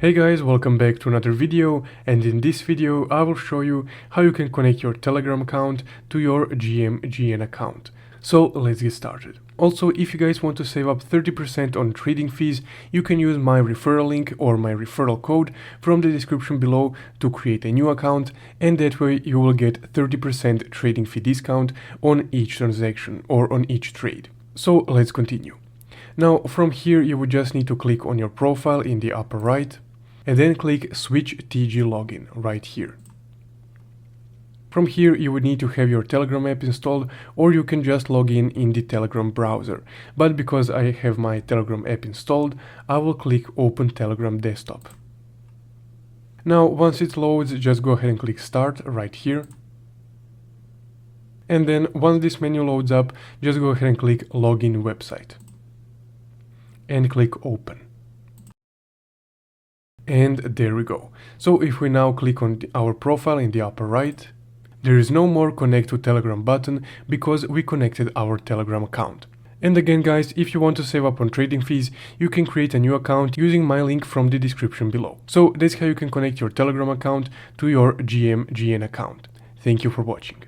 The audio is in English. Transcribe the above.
Hey guys, welcome back to another video, and in this video I will show you how you can connect your Telegram account to your GMGN account. So let's get started. Also, if you guys want to save up 30% on trading fees, you can use my referral link or my referral code from the description below to create a new account, and that way you will get 30% trading fee discount on each transaction or on each trade. So let's continue. Now from here you would just need to click on your profile in the upper right and then click Switch TG Login right here. From here you would need to have your Telegram app installed, or you can just log in the Telegram browser. But because I have my Telegram app installed, I will click Open Telegram Desktop. Now once it loads, just go ahead and click Start right here. And then once this menu loads up, just go ahead and click Login Website. And click Open. And there we go. So if we now click on our profile in the upper right, there is no more Connect to Telegram button because we connected our Telegram account. And again guys, if you want to save up on trading fees, you can create a new account using my link from the description below. So that's how you can connect your Telegram account to your GMGN account. Thank you for watching.